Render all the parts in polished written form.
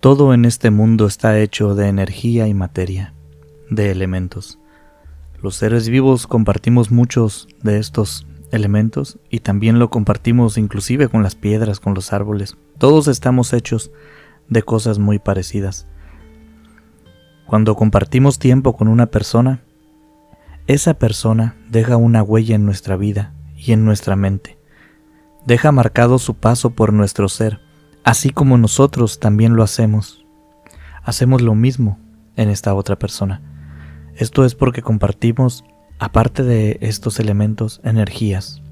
Todo en este mundo está hecho de energía y materia, de elementos. Los seres vivos compartimos muchos de estos elementos y también lo compartimos inclusive con las piedras, con los árboles. Todos estamos hechos de cosas muy parecidas. Cuando compartimos tiempo con una persona, esa persona deja una huella en nuestra vida y en nuestra mente. Deja marcado su paso por nuestro ser, así como nosotros también lo hacemos. Hacemos lo mismo en esta otra persona. Esto es porque compartimos, aparte de estos elementos, energías.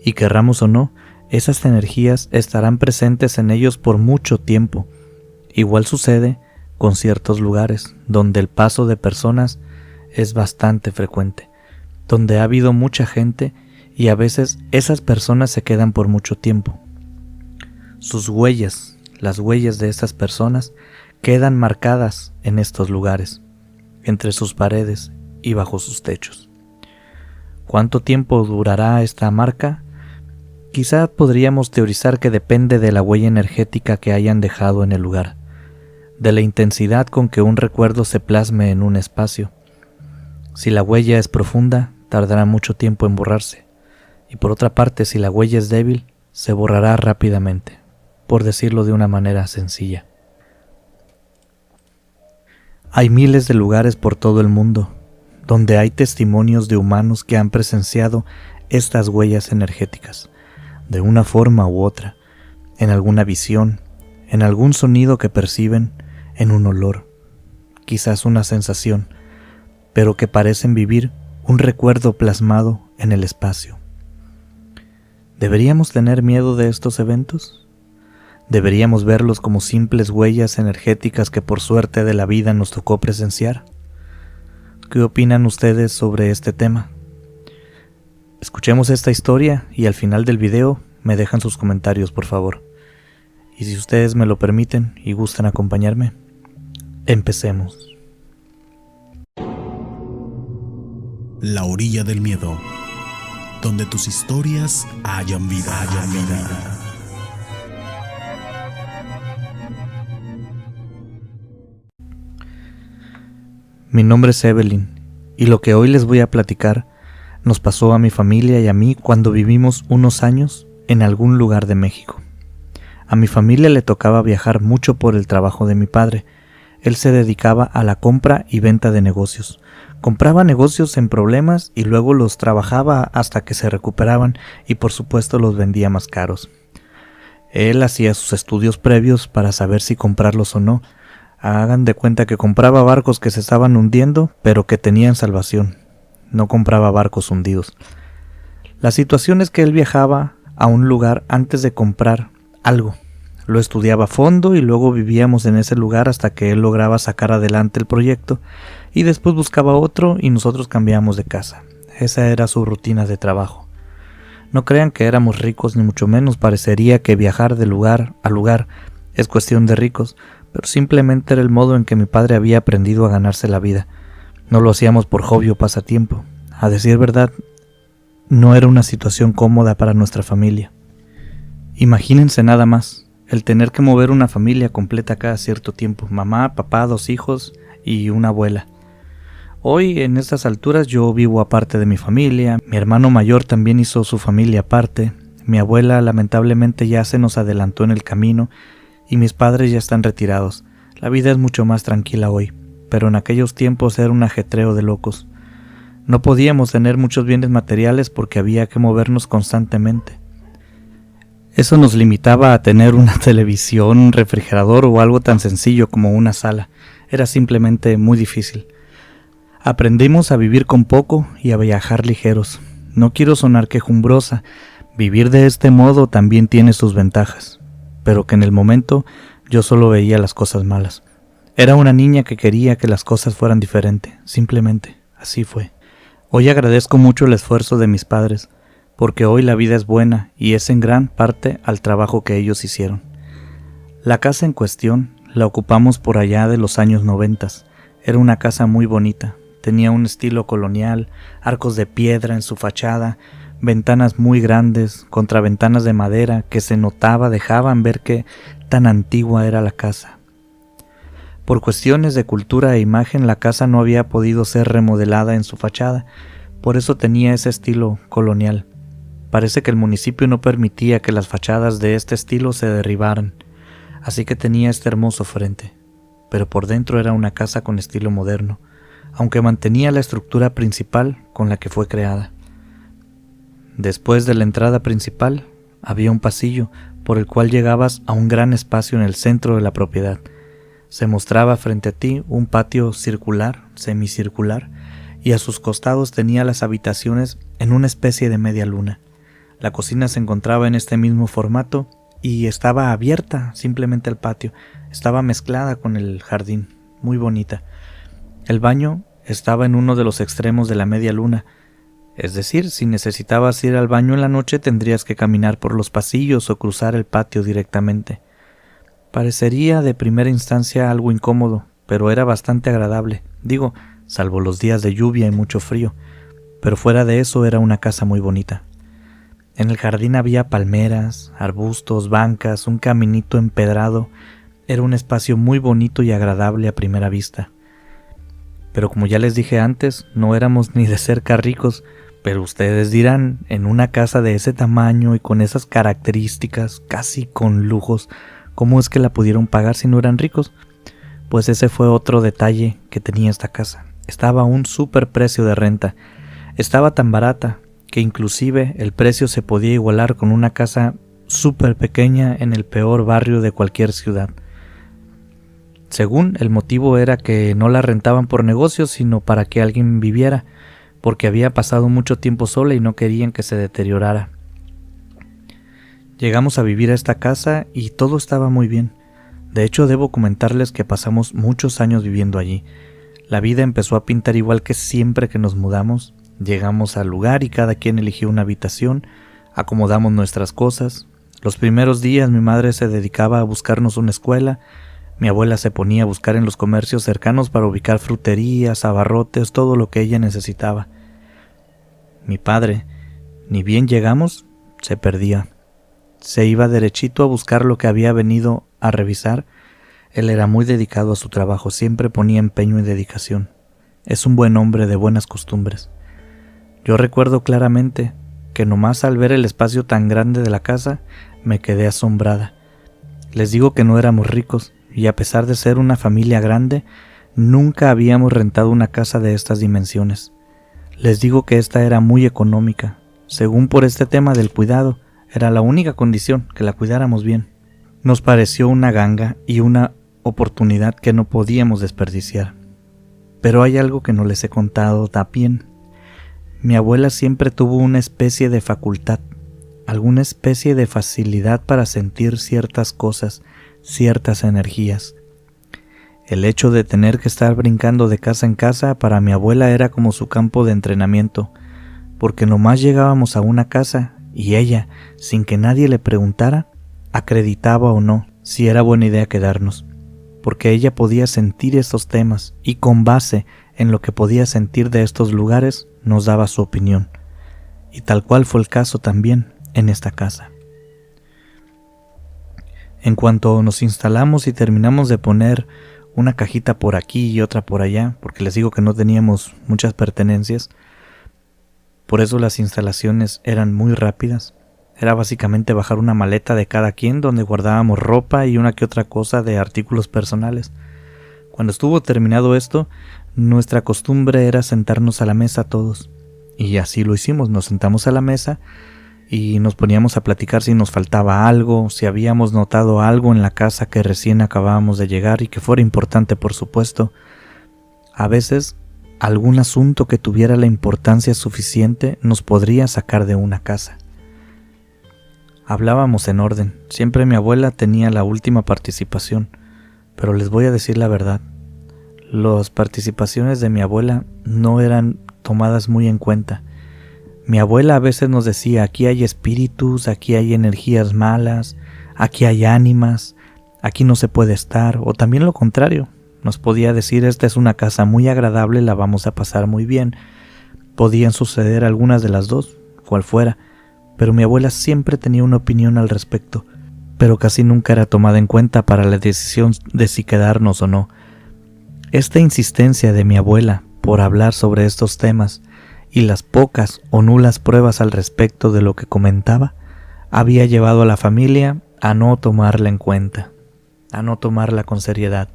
Y querramos o no, esas energías estarán presentes en ellos por mucho tiempo. Igual sucede con ciertos lugares donde el paso de personas es bastante frecuente, donde ha habido mucha gente y a veces esas personas se quedan por mucho tiempo. Sus huellas, las huellas de esas personas, quedan marcadas en estos lugares, entre sus paredes y bajo sus techos. ¿Cuánto tiempo durará esta marca? Quizá podríamos teorizar que depende de la huella energética que hayan dejado en el lugar, de la intensidad con que un recuerdo se plasme en un espacio. Si la huella es profunda, tardará mucho tiempo en borrarse, y por otra parte, si la huella es débil, se borrará rápidamente, por decirlo de una manera sencilla. Hay miles de lugares por todo el mundo donde hay testimonios de humanos que han presenciado estas huellas energéticas, de una forma u otra, en alguna visión, en algún sonido que perciben, en un olor, quizás una sensación, pero que parecen vivir un recuerdo plasmado en el espacio. ¿Deberíamos tener miedo de estos eventos? ¿Deberíamos verlos como simples huellas energéticas que por suerte de la vida nos tocó presenciar? ¿Qué opinan ustedes sobre este tema? Escuchemos esta historia y al final del video me dejan sus comentarios, por favor. Y si ustedes me lo permiten y gustan acompañarme, empecemos. La orilla del miedo, donde tus historias hayan vida. Mi nombre es Evelyn, y lo que hoy les voy a platicar nos pasó a mi familia y a mí cuando vivimos unos años en algún lugar de México. A mi familia le tocaba viajar mucho por el trabajo de mi padre. Él se dedicaba a la compra y venta de negocios. Compraba negocios en problemas y luego los trabajaba hasta que se recuperaban y por supuesto los vendía más caros. Él hacía sus estudios previos para saber si comprarlos o no. Hagan de cuenta que compraba barcos que se estaban hundiendo, pero que tenían salvación. No compraba barcos hundidos. La situación es que él viajaba a un lugar antes de comprar algo. Lo estudiaba a fondo y luego vivíamos en ese lugar hasta que él lograba sacar adelante el proyecto y después buscaba otro y nosotros cambiábamos de casa. Esa era su rutina de trabajo. No crean que éramos ricos ni mucho menos, parecería que viajar de lugar a lugar es cuestión de ricos, pero simplemente era el modo en que mi padre había aprendido a ganarse la vida. No lo hacíamos por hobby o pasatiempo. A decir verdad, no era una situación cómoda para nuestra familia. Imagínense nada más, el tener que mover una familia completa cada cierto tiempo, mamá, papá, 2 hijos y una abuela. Hoy, en estas alturas, yo vivo aparte de mi familia, mi hermano mayor también hizo su familia aparte, mi abuela lamentablemente ya se nos adelantó en el camino, y mis padres ya están retirados. La vida es mucho más tranquila hoy, pero en aquellos tiempos era un ajetreo de locos. No podíamos tener muchos bienes materiales porque había que movernos constantemente. Eso nos limitaba a tener una televisión, un refrigerador o algo tan sencillo como una sala. Era simplemente muy difícil. Aprendimos a vivir con poco y a viajar ligeros. No quiero sonar quejumbrosa. Vivir de este modo también tiene sus ventajas, pero que en el momento yo solo veía las cosas malas. Era una niña que quería que las cosas fueran diferentes, simplemente, así fue. Hoy agradezco mucho el esfuerzo de mis padres, porque hoy la vida es buena y es en gran parte al trabajo que ellos hicieron. La casa en cuestión la ocupamos por allá de los años 90. Era una casa muy bonita, tenía un estilo colonial, arcos de piedra en su fachada, ventanas muy grandes, contraventanas de madera que se notaba dejaban ver qué tan antigua era la casa. Por cuestiones de cultura e imagen, la casa no había podido ser remodelada en su fachada, por eso tenía ese estilo colonial. Parece que el municipio no permitía que las fachadas de este estilo se derribaran, así que tenía este hermoso frente, pero por dentro era una casa con estilo moderno, aunque mantenía la estructura principal con la que fue creada. Después de la entrada principal, había un pasillo por el cual llegabas a un gran espacio en el centro de la propiedad. Se mostraba frente a ti un patio circular, semicircular, y a sus costados tenía las habitaciones en una especie de media luna. La cocina se encontraba en este mismo formato y estaba abierta simplemente al patio. Estaba mezclada con el jardín, muy bonita. El baño estaba en uno de los extremos de la media luna. Es decir, si necesitabas ir al baño en la noche tendrías que caminar por los pasillos o cruzar el patio directamente. Parecería de primera instancia algo incómodo, pero era bastante agradable. Digo, salvo los días de lluvia y mucho frío, pero fuera de eso era una casa muy bonita. En el jardín había palmeras, arbustos, bancas, un caminito empedrado. Era un espacio muy bonito y agradable a primera vista. Pero como ya les dije antes, no éramos ni de cerca ricos, pero ustedes dirán, en una casa de ese tamaño y con esas características, casi con lujos, ¿cómo es que la pudieron pagar si no eran ricos? Pues ese fue otro detalle que tenía esta casa. Estaba a un súper precio de renta. Estaba tan barata que inclusive el precio se podía igualar con una casa súper pequeña en el peor barrio de cualquier ciudad. Según el motivo era que no la rentaban por negocio, sino para que alguien viviera, porque había pasado mucho tiempo sola y no querían que se deteriorara. Llegamos a vivir a esta casa y todo estaba muy bien. De hecho, debo comentarles que pasamos muchos años viviendo allí. La vida empezó a pintar igual que siempre que nos mudamos. Llegamos al lugar y cada quien eligió una habitación, acomodamos nuestras cosas. Los primeros días mi madre se dedicaba a buscarnos una escuela, mi abuela se ponía a buscar en los comercios cercanos para ubicar fruterías, abarrotes, todo lo que ella necesitaba. Mi padre, ni bien llegamos, se perdía. Se iba derechito a buscar lo que había venido a revisar. Él era muy dedicado a su trabajo, siempre ponía empeño y dedicación. Es un buen hombre de buenas costumbres. Yo recuerdo claramente que nomás al ver el espacio tan grande de la casa, me quedé asombrada. Les digo que no éramos ricos, y a pesar de ser una familia grande, nunca habíamos rentado una casa de estas dimensiones. Les digo que esta era muy económica, según por este tema del cuidado, era la única condición, que la cuidáramos bien. Nos pareció una ganga y una oportunidad que no podíamos desperdiciar. Pero hay algo que no les he contado también. Mi abuela siempre tuvo una especie de facultad, alguna especie de facilidad para sentir ciertas cosas, ciertas energías. El hecho de tener que estar brincando de casa en casa para mi abuela era como su campo de entrenamiento, porque nomás llegábamos a una casa y ella, sin que nadie le preguntara, acreditaba o no si era buena idea quedarnos, porque ella podía sentir estos temas y con base en lo que podía sentir de estos lugares nos daba su opinión, y tal cual fue el caso también en esta casa. En cuanto nos instalamos y terminamos de poner una cajita por aquí y otra por allá, porque les digo que no teníamos muchas pertenencias, por eso las instalaciones eran muy rápidas. Era básicamente bajar una maleta de cada quien donde guardábamos ropa y una que otra cosa de artículos personales. Cuando estuvo terminado esto, nuestra costumbre era sentarnos a la mesa todos, y así lo hicimos. Nos sentamos a la mesa y nos poníamos a platicar si nos faltaba algo, si habíamos notado algo en la casa que recién acabábamos de llegar y que fuera importante, por supuesto. A veces, algún asunto que tuviera la importancia suficiente nos podría sacar de una casa. Hablábamos en orden. Siempre mi abuela tenía la última participación, pero les voy a decir la verdad. Las participaciones de mi abuela no eran tomadas muy en cuenta. Mi abuela a veces nos decía, aquí hay espíritus, aquí hay energías malas, aquí hay ánimas, aquí no se puede estar, o también lo contrario. Nos podía decir, esta es una casa muy agradable, la vamos a pasar muy bien. Podían suceder algunas de las dos, cual fuera, pero mi abuela siempre tenía una opinión al respecto, pero casi nunca era tomada en cuenta para la decisión de si quedarnos o no. Esta insistencia de mi abuela por hablar sobre estos temas y las pocas o nulas pruebas al respecto de lo que comentaba había llevado a la familia a no tomarla en cuenta, a no tomarla con seriedad.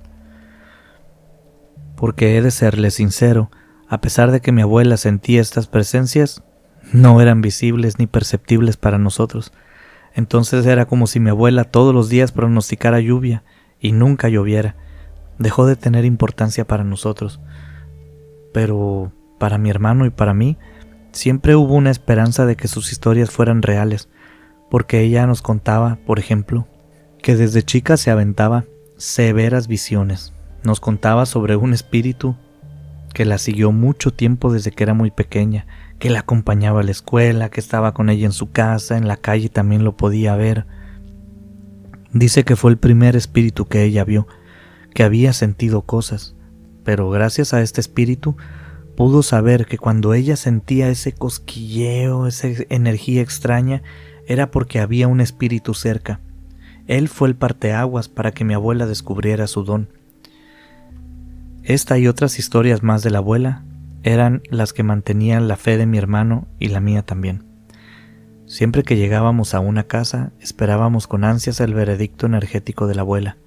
Porque he de serle sincero, a pesar de que mi abuela sentía estas presencias, no eran visibles ni perceptibles para nosotros. Entonces era como si mi abuela todos los días pronosticara lluvia y nunca lloviera. Dejó de tener importancia para nosotros. Pero para mi hermano y para mí, siempre hubo una esperanza de que sus historias fueran reales, porque ella nos contaba, por ejemplo, que desde chica se aventaba severas visiones. Nos contaba sobre un espíritu que la siguió mucho tiempo desde que era muy pequeña, que la acompañaba a la escuela, que estaba con ella en su casa, en la calle también lo podía ver. Dice que fue el primer espíritu que ella vio, que había sentido cosas, pero gracias a este espíritu pudo saber que cuando ella sentía ese cosquilleo, esa energía extraña, era porque había un espíritu cerca. Él fue el parteaguas para que mi abuela descubriera su don. Esta y otras historias más de la abuela eran las que mantenían la fe de mi hermano y la mía también. Siempre que llegábamos a una casa, esperábamos con ansias el veredicto energético de la abuela,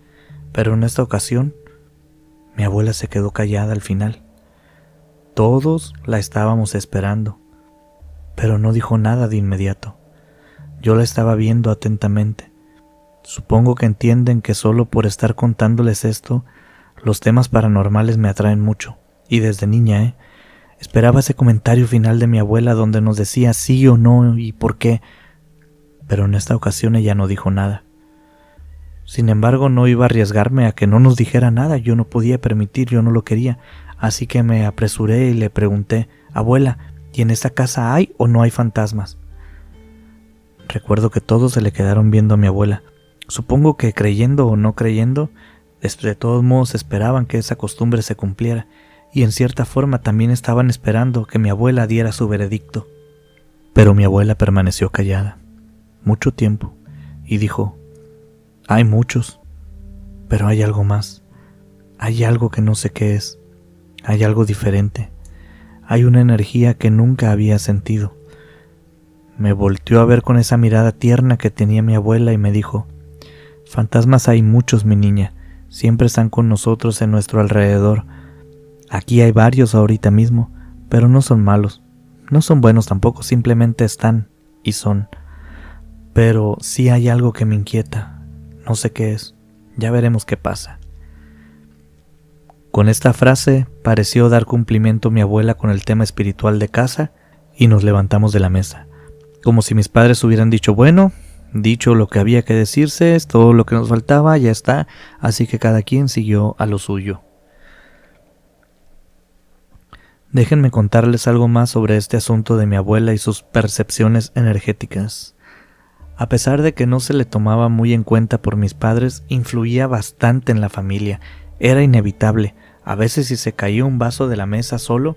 pero en esta ocasión, mi abuela se quedó callada al final. Todos la estábamos esperando, pero no dijo nada de inmediato. Yo la estaba viendo atentamente. Supongo que entienden que solo por estar contándoles esto, los temas paranormales me atraen mucho, y desde niña, esperaba ese comentario final de mi abuela donde nos decía sí o no y por qué, pero en esta ocasión ella no dijo nada. Sin embargo, no iba a arriesgarme a que no nos dijera nada, yo no podía permitir, yo no lo quería, así que me apresuré y le pregunté, abuela, ¿y en esta casa hay o no hay fantasmas? Recuerdo que todos se le quedaron viendo a mi abuela. Supongo que creyendo o no creyendo, de todos modos esperaban que esa costumbre se cumpliera, y en cierta forma también estaban esperando que mi abuela diera su veredicto. Pero mi abuela permaneció callada, mucho tiempo, y dijo, hay muchos, pero hay algo más, hay algo que no sé qué es, hay algo diferente, hay una energía que nunca había sentido. Me volteó a ver con esa mirada tierna que tenía mi abuela y me dijo, fantasmas hay muchos, mi niña, siempre están con nosotros en nuestro alrededor. Aquí hay varios ahorita mismo, pero no son malos, no son buenos tampoco, simplemente están y son. Pero sí hay algo que me inquieta, no sé qué es, ya veremos qué pasa. Con esta frase pareció dar cumplimiento mi abuela con el tema espiritual de casa y nos levantamos de la mesa, como si mis padres hubieran dicho, bueno, dicho lo que había que decirse, es todo lo que nos faltaba, ya está, así que cada quien siguió a lo suyo. Déjenme contarles algo más sobre este asunto de mi abuela y sus percepciones energéticas. A pesar de que no se le tomaba muy en cuenta por mis padres, influía bastante en la familia, era inevitable. A veces si se caía un vaso de la mesa solo,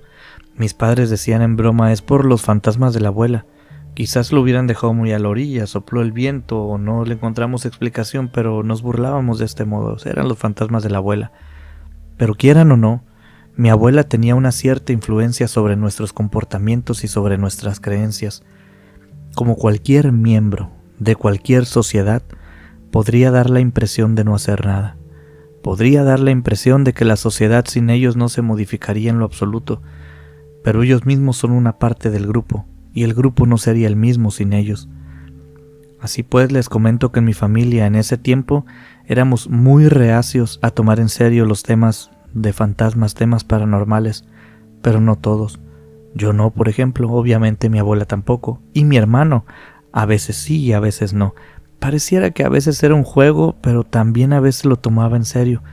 mis padres decían en broma, es por los fantasmas de la abuela. Quizás lo hubieran dejado muy a la orilla, sopló el viento o no le encontramos explicación, pero nos burlábamos de este modo, eran los fantasmas de la abuela. Pero quieran o no, mi abuela tenía una cierta influencia sobre nuestros comportamientos y sobre nuestras creencias. Como cualquier miembro de cualquier sociedad, podría dar la impresión de no hacer nada. Podría dar la impresión de que la sociedad sin ellos no se modificaría en lo absoluto, pero ellos mismos son una parte del grupo, y el grupo no sería el mismo sin ellos. Así pues, les comento que en mi familia en ese tiempo éramos muy reacios a tomar en serio los temas de fantasmas, temas paranormales, pero no todos. Yo no, por ejemplo, obviamente mi abuela tampoco, y mi hermano, a veces sí y a veces no. Pareciera que a veces era un juego, pero también a veces lo tomaba en serio.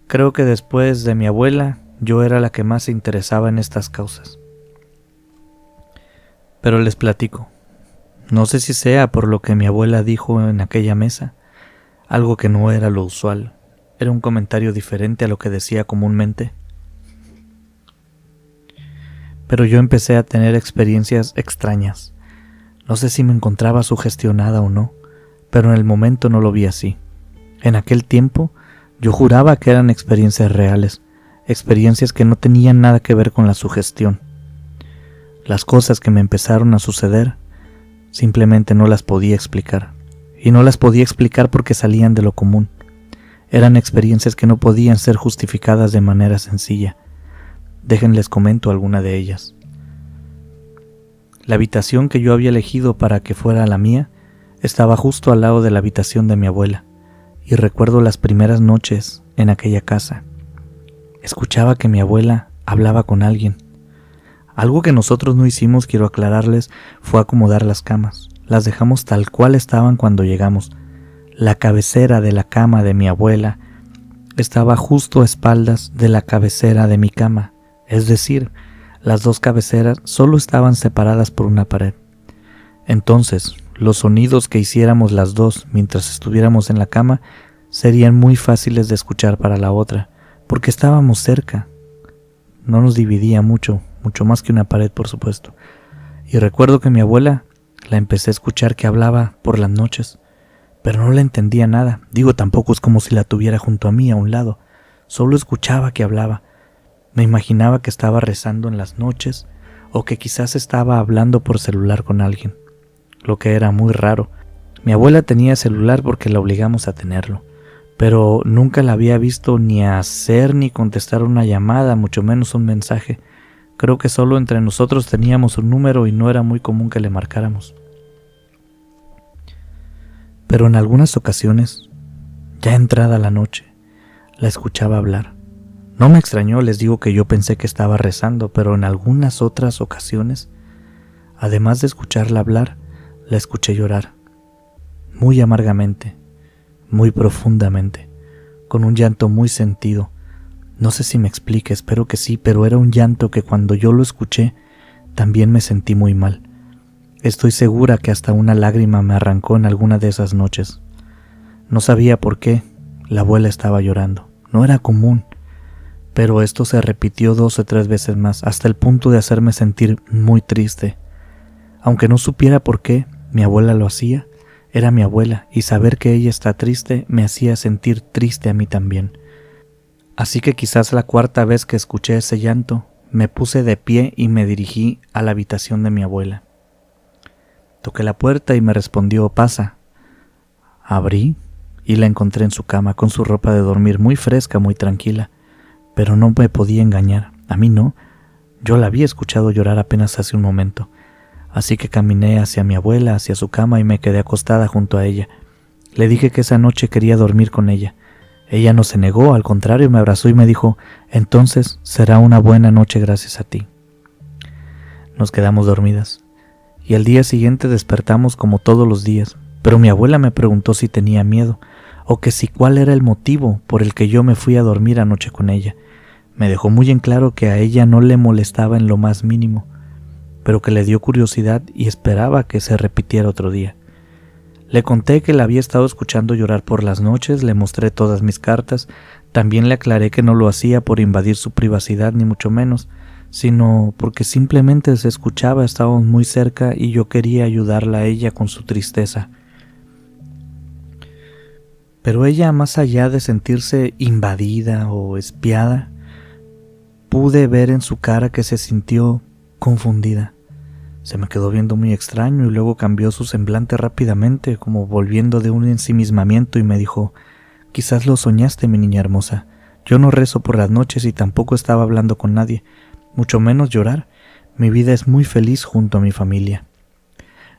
Creo que después de mi abuela, yo era la que más se interesaba en estas causas. Pero les platico. No sé si sea por lo que mi abuela dijo en aquella mesa, algo que no era lo usual. Era un comentario diferente a lo que decía comúnmente. Pero yo empecé a tener experiencias extrañas. No sé si me encontraba sugestionada o no, pero en el momento no lo vi así. En aquel tiempo Yo juraba que eran experiencias reales, experiencias que no tenían nada que ver con la sugestión. Las cosas que me empezaron a suceder simplemente no las podía explicar. Y no las podía explicar porque salían de lo común. Eran experiencias que no podían ser justificadas de manera sencilla. Déjenles comento alguna de ellas. La habitación que yo había elegido para que fuera la mía estaba justo al lado de la habitación de mi abuela, y recuerdo las primeras noches en aquella casa. Escuchaba que mi abuela hablaba con alguien. Algo que nosotros no hicimos, quiero aclararles, fue acomodar las camas. Las dejamos tal cual estaban cuando llegamos. La cabecera de la cama de mi abuela estaba justo a espaldas de la cabecera de mi cama, es decir, las dos cabeceras solo estaban separadas por una pared. Entonces, los sonidos que hiciéramos las dos mientras estuviéramos en la cama serían muy fáciles de escuchar para la otra, porque estábamos cerca. No nos dividía mucho más que una pared, por supuesto. Y recuerdo que mi abuela la empecé a escuchar que hablaba por las noches, pero no le entendía nada. Digo, tampoco es como si la tuviera junto a mí, a un lado. Solo escuchaba que hablaba. Me imaginaba que estaba rezando en las noches o que quizás estaba hablando por celular con alguien, lo que era muy raro. Mi abuela tenía celular porque la obligamos a tenerlo, pero nunca la había visto ni hacer ni contestar una llamada, mucho menos un mensaje. Creo que solo entre nosotros teníamos un número y no era muy común que le marcáramos. Pero en algunas ocasiones, ya entrada la noche, la escuchaba hablar. No me extrañó, les digo que yo pensé que estaba rezando, pero en algunas otras ocasiones, además de escucharla hablar, la escuché llorar, muy amargamente, muy profundamente, con un llanto muy sentido. No sé si me explique, espero que sí, pero era un llanto que cuando yo lo escuché, también me sentí muy mal. Estoy segura que hasta una lágrima me arrancó en alguna de esas noches. No sabía por qué la abuela estaba llorando, no era común. Pero esto se repitió 2 o 3 veces más, hasta el punto de hacerme sentir muy triste. Aunque no supiera por qué mi abuela lo hacía, era mi abuela, y saber que ella está triste me hacía sentir triste a mí también. Así que quizás la 4ª vez que escuché ese llanto, me puse de pie y me dirigí a la habitación de mi abuela. Toqué la puerta y me respondió, «Pasa». Abrí y la encontré en su cama, con su ropa de dormir muy fresca, muy tranquila. Pero no me podía engañar, a mí no. Yo la había escuchado llorar apenas hace un momento. Así que caminé hacia mi abuela, hacia su cama y me quedé acostada junto a ella. Le dije que esa noche quería dormir con ella. Ella no se negó, al contrario me abrazó y me dijo, «Entonces será una buena noche gracias a ti». Nos quedamos dormidas y al día siguiente despertamos como todos los días, pero mi abuela me preguntó si tenía miedo o que si cuál era el motivo por el que yo me fui a dormir anoche con ella. Me dejó muy en claro que a ella no le molestaba en lo más mínimo, pero que le dio curiosidad y esperaba que se repitiera otro día. Le conté que la había estado escuchando llorar por las noches, le mostré todas mis cartas, también le aclaré que no lo hacía por invadir su privacidad ni mucho menos, sino porque simplemente se escuchaba, estábamos muy cerca y yo quería ayudarla a ella con su tristeza. Pero ella, más allá de sentirse invadida o espiada, pude ver en su cara que se sintió confundida. Se me quedó viendo muy extraño y luego cambió su semblante rápidamente, como volviendo de un ensimismamiento, y me dijo, «Quizás lo soñaste, mi niña hermosa. Yo no rezo por las noches y tampoco estaba hablando con nadie, mucho menos llorar. Mi vida es muy feliz junto a mi familia».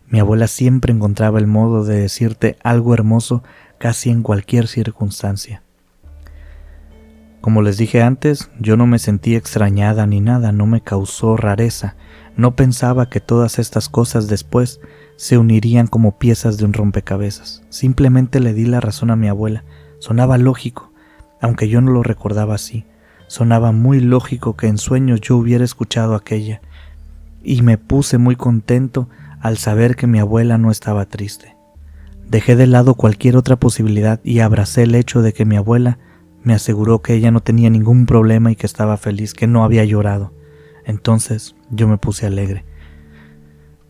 Mi abuela siempre encontraba el modo de decirte algo hermoso casi en cualquier circunstancia. Como les dije antes, yo no me sentí extrañada ni nada, no me causó rareza. No pensaba que todas estas cosas después se unirían como piezas de un rompecabezas. Simplemente le di la razón a mi abuela. Sonaba lógico, aunque yo no lo recordaba así. Sonaba muy lógico que en sueños yo hubiera escuchado aquella. Y me puse muy contento al saber que mi abuela no estaba triste. Dejé de lado cualquier otra posibilidad y abracé el hecho de que mi abuela me aseguró que ella no tenía ningún problema y que estaba feliz, que no había llorado. Entonces yo me puse alegre.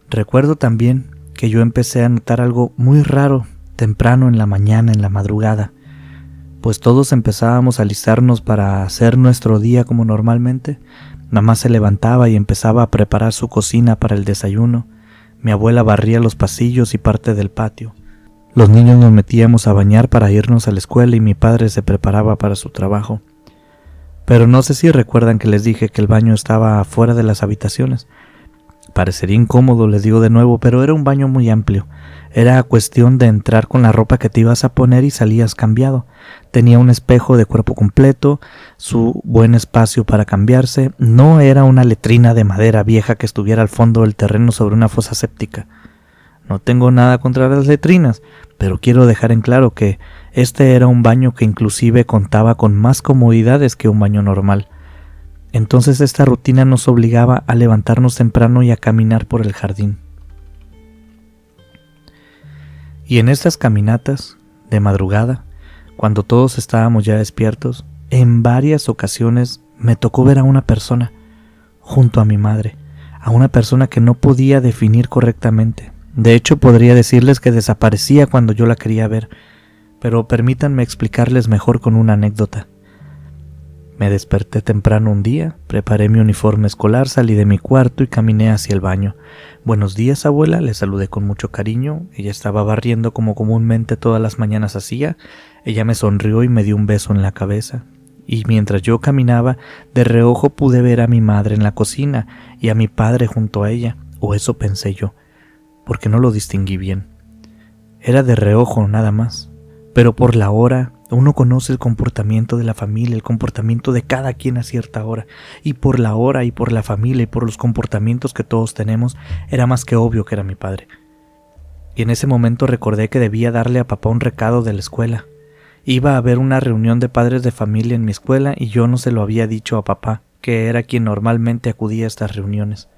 Recuerdo también que yo empecé a notar algo muy raro temprano en la mañana, en la madrugada. Pues todos empezábamos a alistarnos para hacer nuestro día como normalmente. Mamá se levantaba y empezaba a preparar su cocina para el desayuno. Mi abuela barría los pasillos y parte del patio. Los niños nos metíamos a bañar para irnos a la escuela y mi padre se preparaba para su trabajo. Pero no sé si recuerdan que les dije que el baño estaba afuera de las habitaciones. Parecería incómodo, les digo de nuevo, pero era un baño muy amplio. Era cuestión de entrar con la ropa que te ibas a poner y salías cambiado. Tenía un espejo de cuerpo completo, su buen espacio para cambiarse. No era una letrina de madera vieja que estuviera al fondo del terreno sobre una fosa séptica. No tengo nada contra las letrinas, pero quiero dejar en claro que este era un baño que inclusive contaba con más comodidades que un baño normal. Entonces esta rutina nos obligaba a levantarnos temprano y a caminar por el jardín. Y en estas caminatas, de madrugada, cuando todos estábamos ya despiertos, en varias ocasiones me tocó ver a una persona junto a mi madre, a una persona que no podía definir correctamente. De hecho, podría decirles que desaparecía cuando yo la quería ver, pero permítanme explicarles mejor con una anécdota. Me desperté temprano un día, preparé mi uniforme escolar, salí de mi cuarto y caminé hacia el baño. «Buenos días, abuela», le saludé con mucho cariño. Ella estaba barriendo como comúnmente todas las mañanas hacía. Ella me sonrió y me dio un beso en la cabeza. Y mientras yo caminaba, de reojo pude ver a mi madre en la cocina y a mi padre junto a ella, o eso pensé yo, porque no lo distinguí bien. Era de reojo nada más, pero por la hora uno conoce el comportamiento de la familia, el comportamiento de cada quien a cierta hora, y por la hora y por la familia y por los comportamientos que todos tenemos, era más que obvio que era mi padre. Y en ese momento recordé que debía darle a papá un recado de la escuela. Iba a haber una reunión de padres de familia en mi escuela y yo no se lo había dicho a papá, que era quien normalmente acudía a estas reuniones.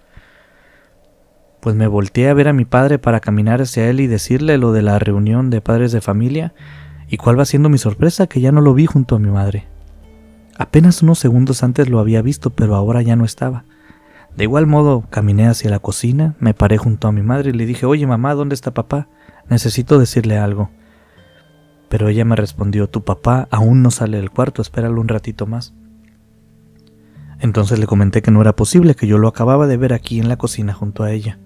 Pues me volteé a ver a mi padre para caminar hacia él y decirle lo de la reunión de padres de familia, y cuál va siendo mi sorpresa que ya no lo vi junto a mi madre. Apenas unos segundos antes lo había visto, pero ahora ya no estaba. De igual modo, caminé hacia la cocina, me paré junto a mi madre y le dije: «Oye, mamá, ¿dónde está papá? Necesito decirle algo». Pero ella me respondió: «Tu papá aún no sale del cuarto, espéralo un ratito más». Entonces le comenté que no era posible, que yo lo acababa de ver aquí en la cocina junto a ella.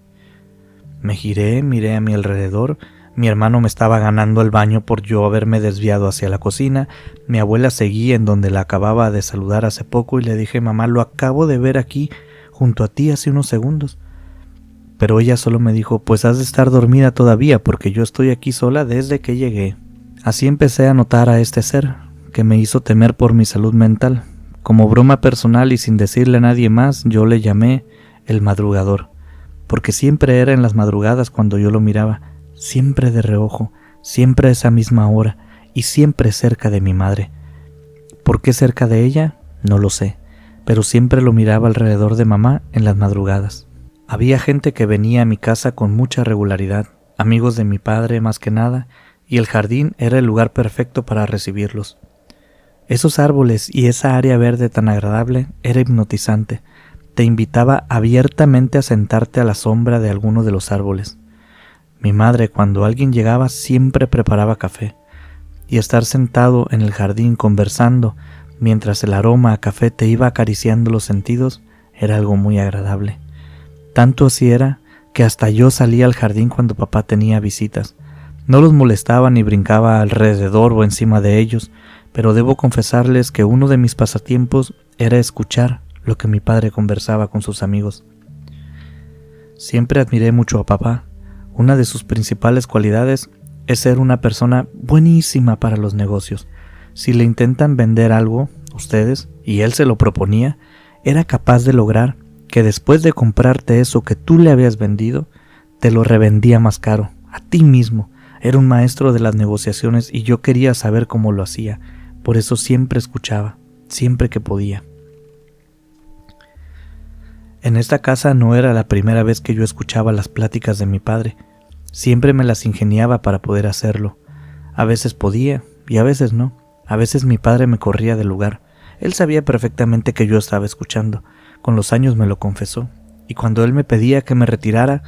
Me giré, miré a mi alrededor. Mi hermano me estaba ganando el baño por yo haberme desviado hacia la cocina. Mi abuela seguía en donde la acababa de saludar hace poco y le dije: «Mamá, lo acabo de ver aquí junto a ti hace unos segundos». Pero ella solo me dijo: «Pues has de estar dormida todavía porque yo estoy aquí sola desde que llegué». Así empecé a notar a este ser, que me hizo temer por mi salud mental. Como broma personal y sin decirle a nadie más, yo le llamé el madrugador, porque siempre era en las madrugadas cuando yo lo miraba, siempre de reojo, siempre a esa misma hora y siempre cerca de mi madre. ¿Por qué cerca de ella? No lo sé, pero siempre lo miraba alrededor de mamá en las madrugadas. Había gente que venía a mi casa con mucha regularidad, amigos de mi padre más que nada, y el jardín era el lugar perfecto para recibirlos. Esos árboles y esa área verde tan agradable era hipnotizante. Te invitaba abiertamente a sentarte a la sombra de alguno de los árboles. Mi madre, cuando alguien llegaba, siempre preparaba café, y estar sentado en el jardín conversando mientras el aroma a café te iba acariciando los sentidos era algo muy agradable. Tanto así era que hasta yo salía al jardín cuando papá tenía visitas. No los molestaba ni brincaba alrededor o encima de ellos, pero debo confesarles que uno de mis pasatiempos era escuchar lo que mi padre conversaba con sus amigos. Siempre admiré mucho a papá. Una de sus principales cualidades es ser una persona buenísima para los negocios. Si le intentan vender algo, ustedes, y él se lo proponía, era capaz de lograr que después de comprarte eso que tú le habías vendido, te lo revendía más caro, a ti mismo. Era un maestro de las negociaciones y yo quería saber cómo lo hacía. Por eso siempre escuchaba, siempre que podía. En esta casa no era la primera vez que yo escuchaba las pláticas de mi padre. Siempre me las ingeniaba para poder hacerlo. A veces podía y a veces no. A veces mi padre me corría del lugar. Él sabía perfectamente que yo estaba escuchando. Con los años me lo confesó. Y cuando él me pedía que me retirara,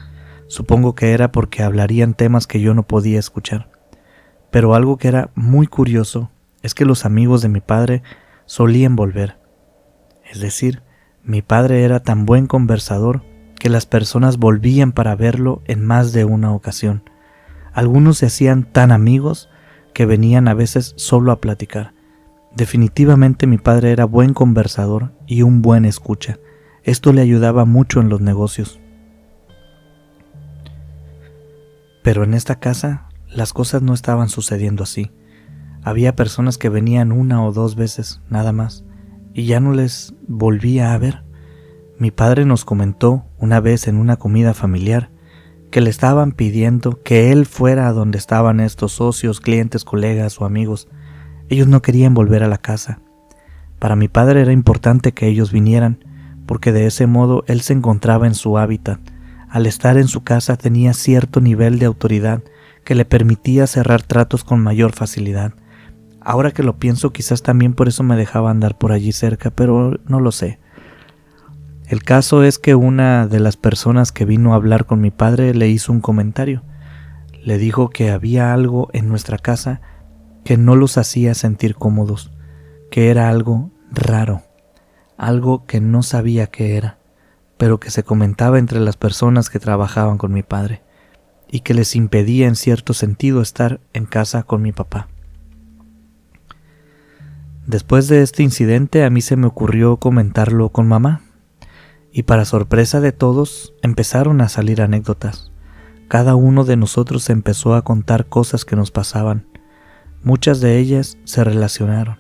supongo que era porque hablarían temas que yo no podía escuchar. Pero algo que era muy curioso es que los amigos de mi padre solían volver. Es decir, mi padre era tan buen conversador que las personas volvían para verlo en más de una ocasión. Algunos se hacían tan amigos que venían a veces solo a platicar. Definitivamente mi padre era buen conversador y un buen escucha. Esto le ayudaba mucho en los negocios. Pero en esta casa las cosas no estaban sucediendo así. Había personas que venían 1 o 2 veces, nada más, y ya no les volvía a ver. Mi padre nos comentó una vez en una comida familiar que le estaban pidiendo que él fuera a donde estaban estos socios, clientes, colegas o amigos. Ellos no querían volver a la casa. Para mi padre era importante que ellos vinieran, porque de ese modo él se encontraba en su hábitat. Al estar en su casa tenía cierto nivel de autoridad que le permitía cerrar tratos con mayor facilidad. Ahora que lo pienso, quizás también por eso me dejaba andar por allí cerca, pero no lo sé. El caso es que una de las personas que vino a hablar con mi padre le hizo un comentario. Le dijo que había algo en nuestra casa que no los hacía sentir cómodos, que era algo raro, algo que no sabía qué era, pero que se comentaba entre las personas que trabajaban con mi padre y que les impedía en cierto sentido estar en casa con mi papá. Después de este incidente a mí se me ocurrió comentarlo con mamá y para sorpresa de todos empezaron a salir anécdotas. Cada uno de nosotros empezó a contar cosas que nos pasaban. Muchas de ellas se relacionaron,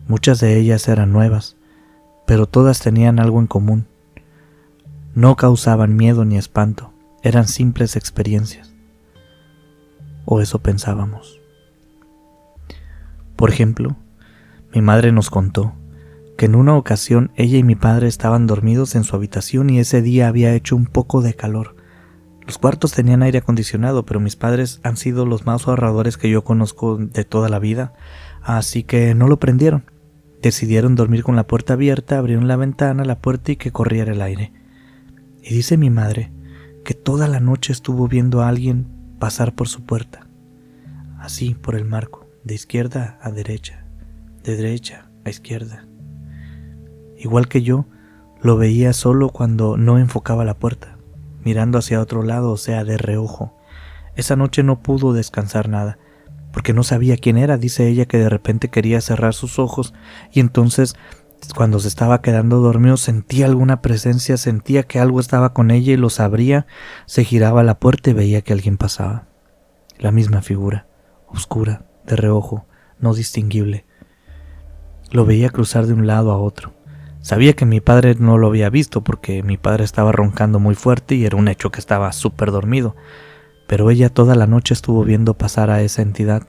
muchas de ellas eran nuevas, pero todas tenían algo en común. No causaban miedo ni espanto, eran simples experiencias. O eso pensábamos. Por ejemplo, mi madre nos contó que en una ocasión ella y mi padre estaban dormidos en su habitación y ese día había hecho un poco de calor. Los cuartos tenían aire acondicionado, pero mis padres han sido los más ahorradores que yo conozco de toda la vida, así que no lo prendieron. Decidieron dormir con la puerta abierta, abrieron la ventana, la puerta y que corriera el aire. Y dice mi madre que toda la noche estuvo viendo a alguien pasar por su puerta, así por el marco, de izquierda a derecha, de derecha a izquierda. Igual que yo, lo veía solo cuando no enfocaba la puerta, mirando hacia otro lado, o sea, de reojo. Esa noche no pudo descansar nada, porque no sabía quién era. Dice ella que de repente quería cerrar sus ojos y entonces, cuando se estaba quedando dormido, sentía alguna presencia, sentía que algo estaba con ella y los abría, se giraba la puerta y veía que alguien pasaba. La misma figura, oscura, de reojo, no distinguible. Lo veía cruzar de un lado a otro. Sabía que mi padre no lo había visto porque mi padre estaba roncando muy fuerte y era un hecho que estaba súper dormido, pero ella toda la noche estuvo viendo pasar a esa entidad.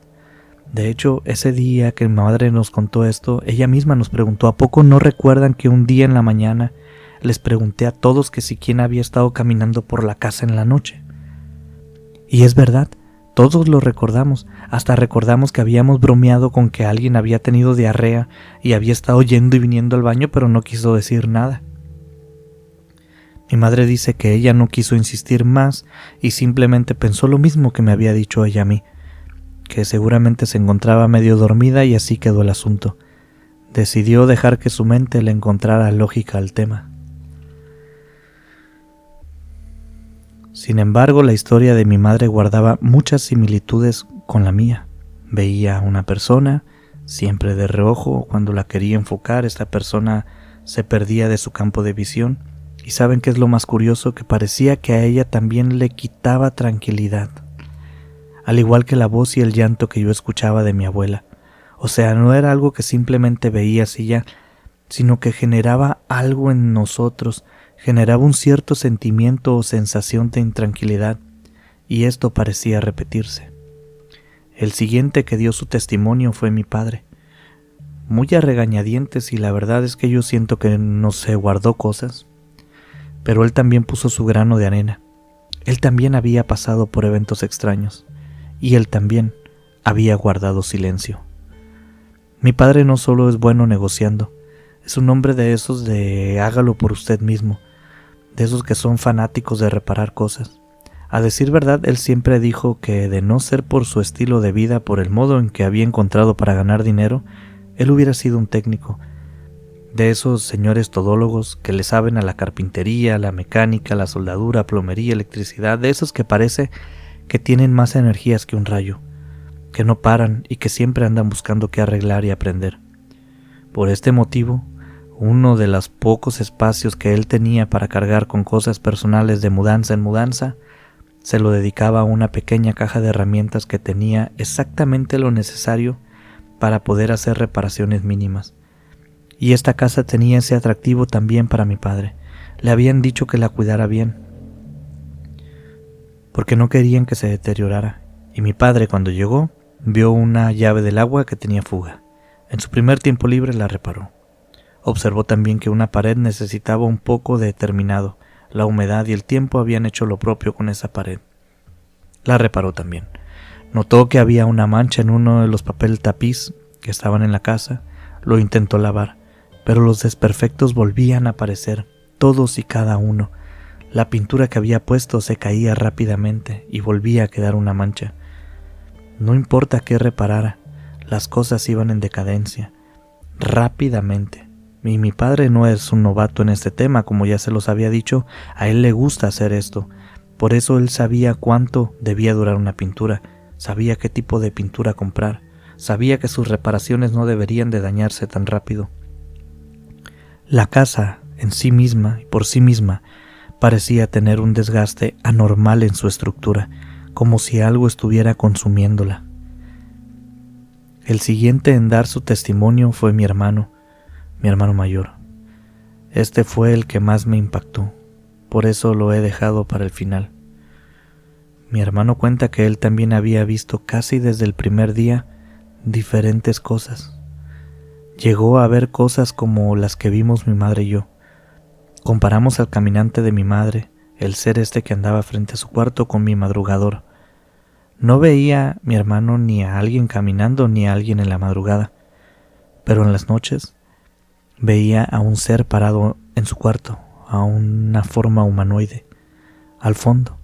De hecho, ese día que mi madre nos contó esto, ella misma nos preguntó: ¿a poco no recuerdan que un día en la mañana les pregunté a todos que si quién había estado caminando por la casa en la noche? Y es verdad, todos lo recordamos, hasta recordamos que habíamos bromeado con que alguien había tenido diarrea y había estado yendo y viniendo al baño, pero no quiso decir nada. Mi madre dice que ella no quiso insistir más y simplemente pensó lo mismo que me había dicho ella a mí, que seguramente se encontraba medio dormida y así quedó el asunto. Decidió dejar que su mente le encontrara lógica al tema. Sin embargo, la historia de mi madre guardaba muchas similitudes con la mía. Veía a una persona, siempre de reojo. Cuando la quería enfocar, esta persona se perdía de su campo de visión. Y ¿saben qué es lo más curioso? Que parecía que a ella también le quitaba tranquilidad, al igual que la voz y el llanto que yo escuchaba de mi abuela. O sea, no era algo que simplemente veías y ya, sino que generaba algo en nosotros, generaba un cierto sentimiento o sensación de intranquilidad, y esto parecía repetirse. El siguiente que dio su testimonio fue mi padre, muy a regañadientes, y la verdad es que yo siento que no se guardó cosas, pero él también puso su grano de arena. Él también había pasado por eventos extraños, y él también había guardado silencio. Mi padre no solo es bueno negociando, es un hombre de esos de hágalo por usted mismo, de esos que son fanáticos de reparar cosas. A decir verdad, él siempre dijo que de no ser por su estilo de vida, por el modo en que había encontrado para ganar dinero, él hubiera sido un técnico. De esos señores todólogos que le saben a la carpintería, la mecánica, la soldadura, plomería, electricidad, de esos que parece que tienen más energías que un rayo, que no paran y que siempre andan buscando qué arreglar y aprender. Por este motivo, uno de los pocos espacios que él tenía para cargar con cosas personales de mudanza en mudanza, se lo dedicaba a una pequeña caja de herramientas que tenía exactamente lo necesario para poder hacer reparaciones mínimas. Y esta casa tenía ese atractivo también para mi padre. Le habían dicho que la cuidara bien, porque no querían que se deteriorara. Y mi padre, cuando llegó, vio una llave del agua que tenía fuga. En su primer tiempo libre la reparó. Observó también que una pared necesitaba un poco de terminado. La humedad y el tiempo habían hecho lo propio con esa pared. La reparó también. Notó que había una mancha en uno de los papel tapiz que estaban en la casa. Lo intentó lavar, pero los desperfectos volvían a aparecer, todos y cada uno. La pintura que había puesto se caía rápidamente y volvía a quedar una mancha. No importa qué reparara, las cosas iban en decadencia, rápidamente. Y mi padre no es un novato en este tema, como ya se los había dicho, a él le gusta hacer esto. Por eso él sabía cuánto debía durar una pintura, sabía qué tipo de pintura comprar, sabía que sus reparaciones no deberían de dañarse tan rápido. La casa en sí misma y por sí misma parecía tener un desgaste anormal en su estructura, como si algo estuviera consumiéndola. El siguiente en dar su testimonio fue mi hermano mayor. Este fue el que más me impactó, por eso lo he dejado para el final. Mi hermano cuenta que él también había visto casi desde el primer día diferentes cosas. Llegó a ver cosas como las que vimos mi madre y yo. Comparamos al caminante de mi madre, el ser este que andaba frente a su cuarto, con mi madrugador. No veía mi hermano ni a alguien caminando ni a alguien en la madrugada, pero en las noches veía a un ser parado en su cuarto, a una forma humanoide, al fondo,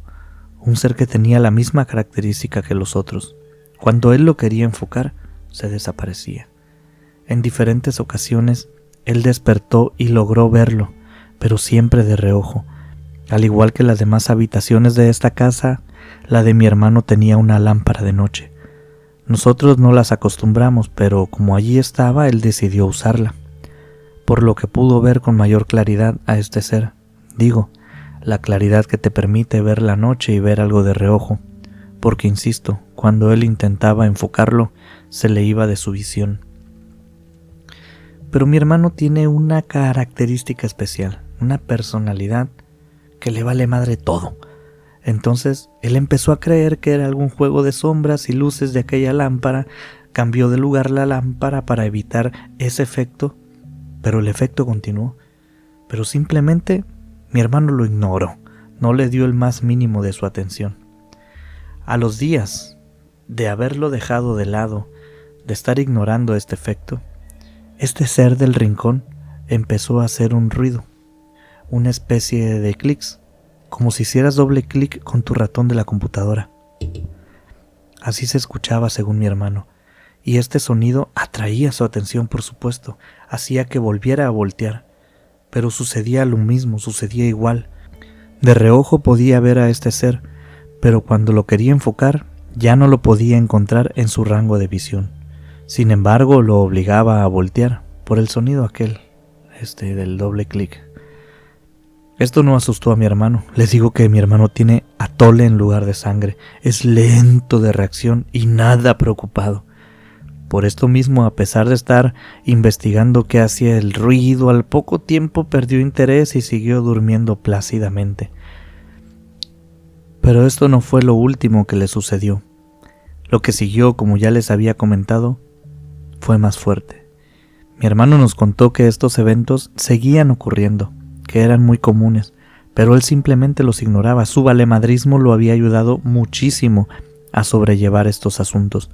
un ser que tenía la misma característica que los otros. Cuando él lo quería enfocar, se desaparecía. En diferentes ocasiones, él despertó y logró verlo, pero siempre de reojo. Al igual que las demás habitaciones de esta casa, la de mi hermano tenía una lámpara de noche. Nosotros no las acostumbramos, pero como allí estaba, él decidió usarla, por lo que pudo ver con mayor claridad a este ser. Digo, la claridad que te permite ver la noche y ver algo de reojo, porque insisto, cuando él intentaba enfocarlo, se le iba de su visión. Pero mi hermano tiene una característica especial, una personalidad que le vale madre todo. Entonces, él empezó a creer que era algún juego de sombras y luces de aquella lámpara, cambió de lugar la lámpara para evitar ese efecto, pero el efecto continuó. Pero simplemente mi hermano lo ignoró, no le dio el más mínimo de su atención. A los días de haberlo dejado de lado, de estar ignorando este efecto, este ser del rincón empezó a hacer un ruido, una especie de clics, como si hicieras doble clic con tu ratón de la computadora. Así se escuchaba según mi hermano, y este sonido atraía su atención, por supuesto, hacía que volviera a voltear, pero sucedía lo mismo, sucedía igual. De reojo podía ver a este ser, pero cuando lo quería enfocar, ya no lo podía encontrar en su rango de visión. Sin embargo, lo obligaba a voltear por el sonido aquel, del doble clic. Esto no asustó a mi hermano. Les digo que mi hermano tiene atole en lugar de sangre. Es lento de reacción y nada preocupado. Por esto mismo, a pesar de estar investigando qué hacía el ruido, al poco tiempo perdió interés y siguió durmiendo plácidamente. Pero esto no fue lo último que le sucedió. Lo que siguió, como ya les había comentado, fue más fuerte. Mi hermano nos contó que estos eventos seguían ocurriendo, que eran muy comunes, pero él simplemente los ignoraba. Su valemadrismo lo había ayudado muchísimo a sobrellevar estos asuntos,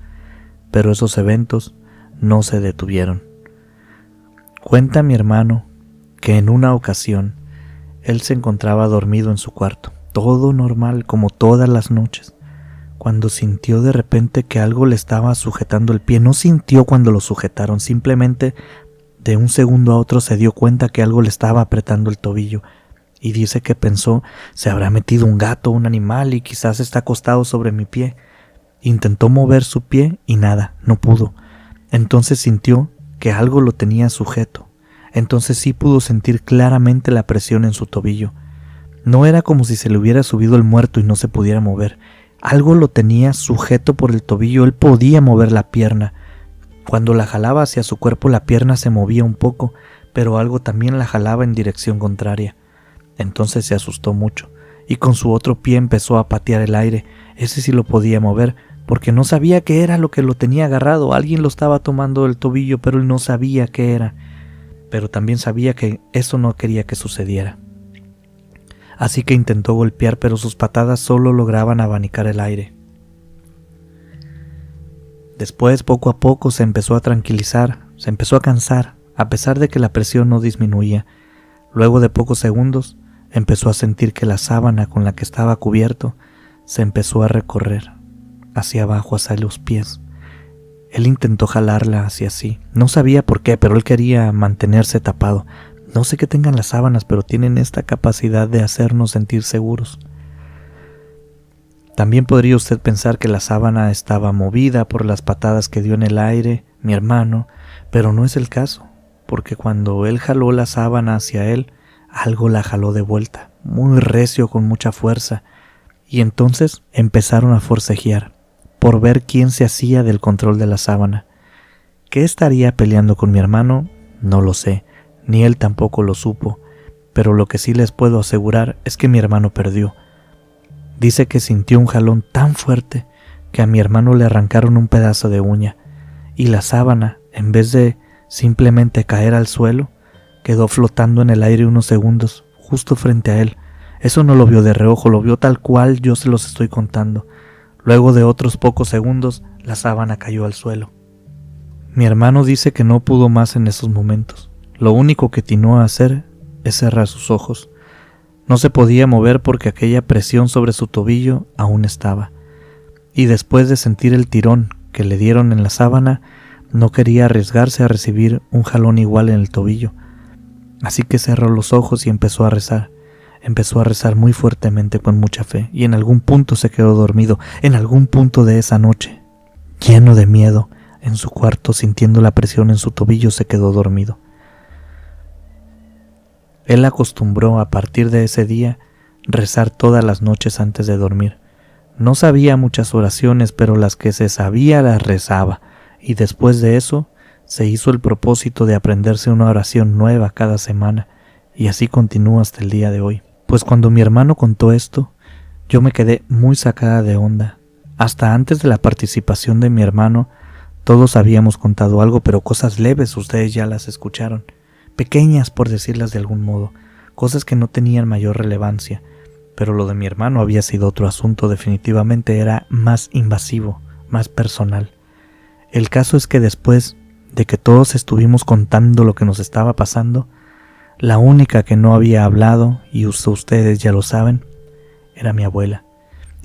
pero esos eventos no se detuvieron. Cuenta mi hermano que en una ocasión él se encontraba dormido en su cuarto. todo normal como todas las noches, cuando sintió de repente que algo le estaba sujetando el pie. No sintió cuando lo sujetaron, simplemente de un segundo a otro se dio cuenta que algo le estaba apretando el tobillo, y dice que pensó, se habrá metido un gato, un animal, y quizás está acostado sobre mi pie. Intentó mover su pie y nada, no pudo. Entonces sintió que algo lo tenía sujeto. Entonces sí pudo sentir claramente la presión en su tobillo. No era como si se le hubiera subido el muerto y no se pudiera mover. Algo lo tenía sujeto por el tobillo. Él podía mover la pierna. Cuando la jalaba hacia su cuerpo, la pierna se movía un poco, pero algo también la jalaba en dirección contraria. Entonces se asustó mucho y con su otro pie empezó a patear el aire. Ese sí lo podía mover, porque no sabía qué era lo que lo tenía agarrado. Alguien lo estaba tomando del tobillo, pero él no sabía qué era. Pero también sabía que eso no quería que sucediera. Así que intentó golpear, pero sus patadas solo lograban abanicar el aire. Después, poco a poco, se empezó a tranquilizar, se empezó a cansar, a pesar de que la presión no disminuía. Luego de pocos segundos, empezó a sentir que la sábana con la que estaba cubierto se empezó a recorrer hacia abajo, hacia los pies. Él intentó jalarla hacia sí. No sabía por qué, pero él quería mantenerse tapado. No sé qué tengan las sábanas, pero tienen esta capacidad de hacernos sentir seguros. También podría usted pensar que la sábana estaba movida por las patadas que dio en el aire mi hermano, pero no es el caso, porque cuando él jaló la sábana hacia él, algo la jaló de vuelta, muy recio, con mucha fuerza, y entonces empezaron a forcejear por ver quién se hacía del control de la sábana. ¿Qué estaría peleando con mi hermano? No lo sé, ni él tampoco lo supo, pero lo que sí les puedo asegurar es que mi hermano perdió. Dice que sintió un jalón tan fuerte que a mi hermano le arrancaron un pedazo de uña, y la sábana, en vez de simplemente caer al suelo, quedó flotando en el aire unos segundos, justo frente a él. Eso no lo vio de reojo, lo vio tal cual yo se los estoy contando. Luego de otros pocos segundos, la sábana cayó al suelo. Mi hermano dice que no pudo más en esos momentos. Lo único que atinó a hacer es cerrar sus ojos. No se podía mover porque aquella presión sobre su tobillo aún estaba. Y después de sentir el tirón que le dieron en la sábana, no quería arriesgarse a recibir un jalón igual en el tobillo. Así que cerró los ojos y empezó a rezar. Empezó a rezar muy fuertemente, con mucha fe, y en algún punto se quedó dormido. En algún punto de esa noche, lleno de miedo, en su cuarto, sintiendo la presión en su tobillo, se quedó dormido. Él acostumbró a partir de ese día rezar todas las noches antes de dormir. No sabía muchas oraciones, pero las que se sabía las rezaba, y después de eso se hizo el propósito de aprenderse una oración nueva cada semana, y así continúa hasta el día de hoy. Pues cuando mi hermano contó esto, yo me quedé muy sacada de onda. Hasta antes de la participación de mi hermano, todos habíamos contado algo, pero cosas leves, ustedes ya las escucharon. Pequeñas, por decirlas de algún modo, cosas que no tenían mayor relevancia, pero lo de mi hermano había sido otro asunto. Definitivamente era más invasivo, más personal. El caso es que después de que todos estuvimos contando lo que nos estaba pasando, la única que no había hablado, y ustedes ya lo saben, era mi abuela.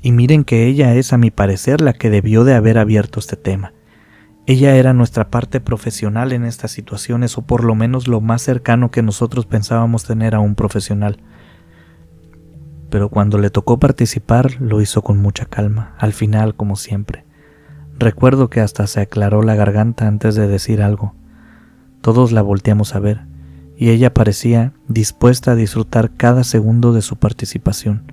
Y miren que ella es, a mi parecer, la que debió de haber abierto este tema. Ella era nuestra parte profesional en estas situaciones, o por lo menos lo más cercano que nosotros pensábamos tener a un profesional. Pero cuando le tocó participar, lo hizo con mucha calma, al final, como siempre. Recuerdo que hasta se aclaró la garganta antes de decir algo. Todos la volteamos a ver, y ella parecía dispuesta a disfrutar cada segundo de su participación.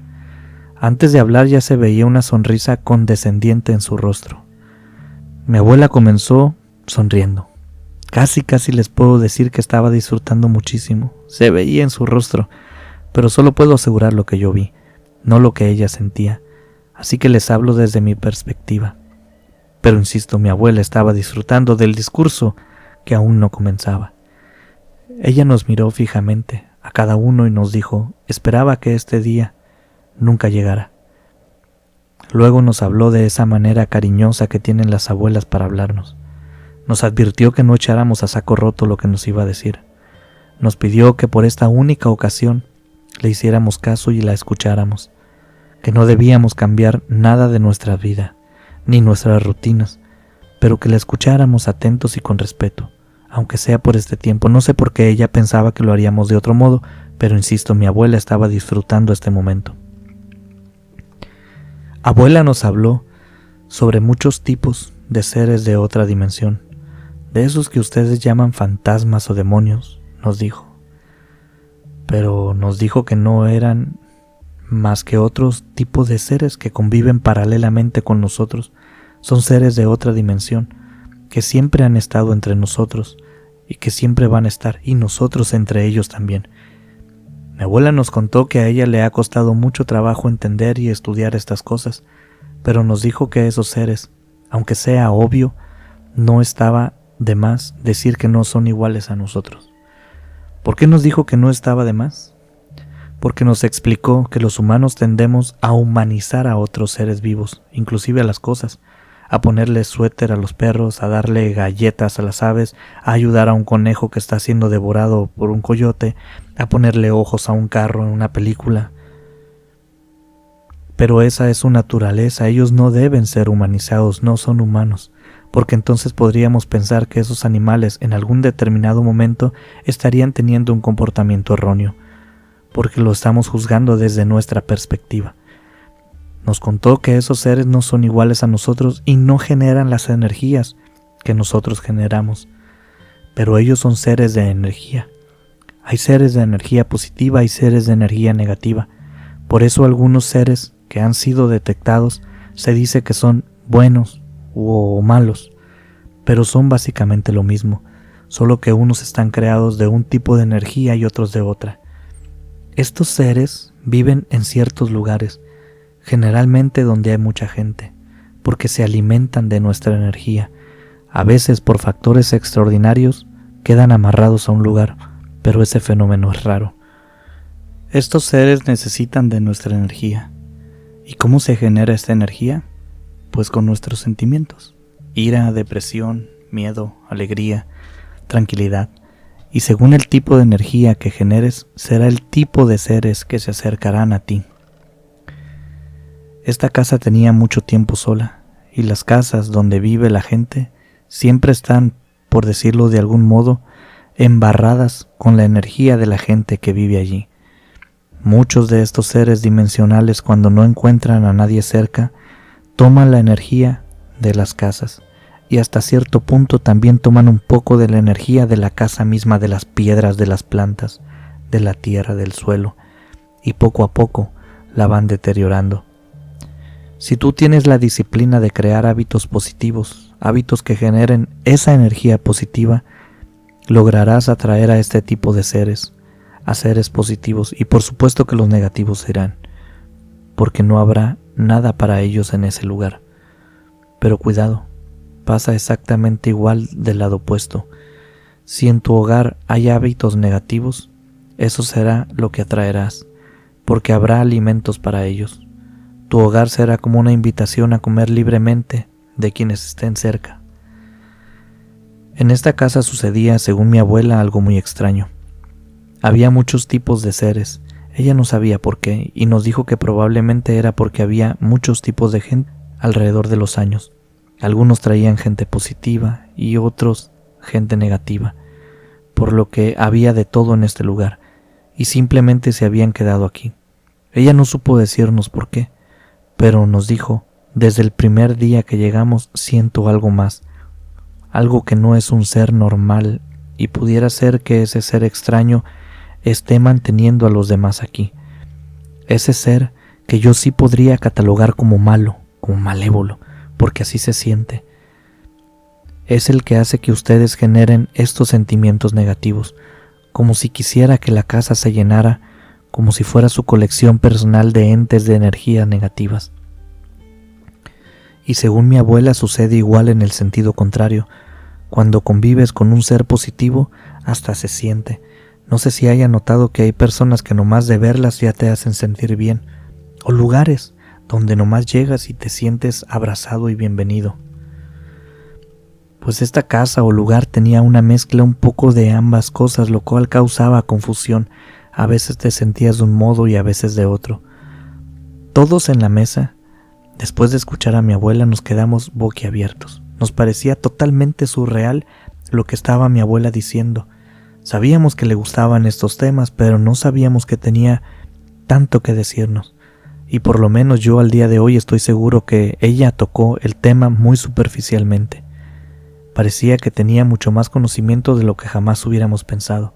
Antes de hablar ya se veía una sonrisa condescendiente en su rostro. Mi abuela comenzó sonriendo. Casi les puedo decir que estaba disfrutando muchísimo. Se veía en su rostro, pero solo puedo asegurar lo que yo vi, no lo que ella sentía. Así que les hablo desde mi perspectiva. Pero insisto, mi abuela estaba disfrutando del discurso que aún no comenzaba. Ella nos miró fijamente a cada uno y nos dijo, esperaba que este día nunca llegara. Luego nos habló de esa manera cariñosa que tienen las abuelas para hablarnos. Nos advirtió que no echáramos a saco roto lo que nos iba a decir. Nos pidió que por esta única ocasión le hiciéramos caso y la escucháramos. que no debíamos cambiar nada de nuestra vida, ni nuestras rutinas, pero que la escucháramos atentos y con respeto, aunque sea por este tiempo. No sé por qué ella pensaba que lo haríamos de otro modo, pero insisto, mi abuela estaba disfrutando este momento. Abuela nos habló sobre muchos tipos de seres de otra dimensión, de esos que ustedes llaman fantasmas o demonios, nos dijo. Pero nos dijo que no eran más que otros tipos de seres que conviven paralelamente con nosotros. Son seres de otra dimensión, que siempre han estado entre nosotros y que siempre van a estar, y nosotros entre ellos también. Mi abuela nos contó que a ella le ha costado mucho trabajo entender y estudiar estas cosas, pero nos dijo que esos seres, aunque sea obvio, no estaba de más decir que no son iguales a nosotros. ¿Por qué nos dijo que no estaba de más? Porque nos explicó que los humanos tendemos a humanizar a otros seres vivos, inclusive a las cosas, a ponerle suéter a los perros, a darle galletas a las aves, a ayudar a un conejo que está siendo devorado por un coyote, a ponerle ojos a un carro en una película. Pero esa es su naturaleza, ellos no deben ser humanizados, no son humanos, porque entonces podríamos pensar que esos animales en algún determinado momento estarían teniendo un comportamiento erróneo, porque lo estamos juzgando desde nuestra perspectiva. Nos contó que esos seres no son iguales a nosotros y no generan las energías que nosotros generamos, pero ellos son seres de energía. Hay seres de energía positiva y seres de energía negativa. Por eso algunos seres que han sido detectados se dice que son buenos o malos, pero son básicamente lo mismo, solo que unos están creados de un tipo de energía y otros de otra. Estos seres viven en ciertos lugares, generalmente donde hay mucha gente, porque se alimentan de nuestra energía. A veces, por factores extraordinarios, quedan amarrados a un lugar, pero ese fenómeno es raro. Estos seres necesitan de nuestra energía. ¿Y cómo se genera esta energía? Pues con nuestros sentimientos: ira, depresión, miedo, alegría, tranquilidad. Y según el tipo de energía que generes, será el tipo de seres que se acercarán a ti. Esta casa tenía mucho tiempo sola, y las casas donde vive la gente siempre están, por decirlo de algún modo, embarradas con la energía de la gente que vive allí. Muchos de estos seres dimensionales, cuando no encuentran a nadie cerca, toman la energía de las casas, y hasta cierto punto también toman un poco de la energía de la casa misma, de las piedras, de las plantas, de la tierra, del suelo, y poco a poco la van deteriorando. Si tú tienes la disciplina de crear hábitos positivos, hábitos que generen esa energía positiva, lograrás atraer a este tipo de seres, a seres positivos, y por supuesto que los negativos se irán, porque no habrá nada para ellos en ese lugar. Pero cuidado, pasa exactamente igual del lado opuesto. Si en tu hogar hay hábitos negativos, eso será lo que atraerás, porque habrá alimentos para ellos. Tu hogar será como una invitación a comer libremente de quienes estén cerca. En esta casa sucedía, según mi abuela, algo muy extraño. Había muchos tipos de seres. Ella no sabía por qué, y nos dijo que probablemente era porque había muchos tipos de gente alrededor de los años. Algunos traían gente positiva y otros gente negativa, por lo que había de todo en este lugar, y simplemente se habían quedado aquí. Ella no supo decirnos por qué, pero nos dijo: desde el primer día que llegamos siento algo más, algo que no es un ser normal, y pudiera ser que ese ser extraño esté manteniendo a los demás aquí. Ese ser que yo sí podría catalogar como malo, como malévolo, porque así se siente. Es el que hace que ustedes generen estos sentimientos negativos, como si quisiera que la casa se llenara, como si fuera su colección personal de entes de energías negativas. Y según mi abuela sucede igual en el sentido contrario. Cuando convives con un ser positivo, hasta se siente. No sé si haya notado que hay personas que nomás de verlas ya te hacen sentir bien, o lugares donde nomás llegas y te sientes abrazado y bienvenido. Pues esta casa o lugar tenía una mezcla un poco de ambas cosas, lo cual causaba confusión. A veces te sentías de un modo y a veces de otro. Todos en la mesa, después de escuchar a mi abuela, nos quedamos boquiabiertos. Nos parecía totalmente surreal lo que estaba mi abuela diciendo. Sabíamos que le gustaban estos temas, pero no sabíamos que tenía tanto que decirnos. Y por lo menos yo al día de hoy estoy seguro que ella tocó el tema muy superficialmente. Parecía que tenía mucho más conocimiento de lo que jamás hubiéramos pensado.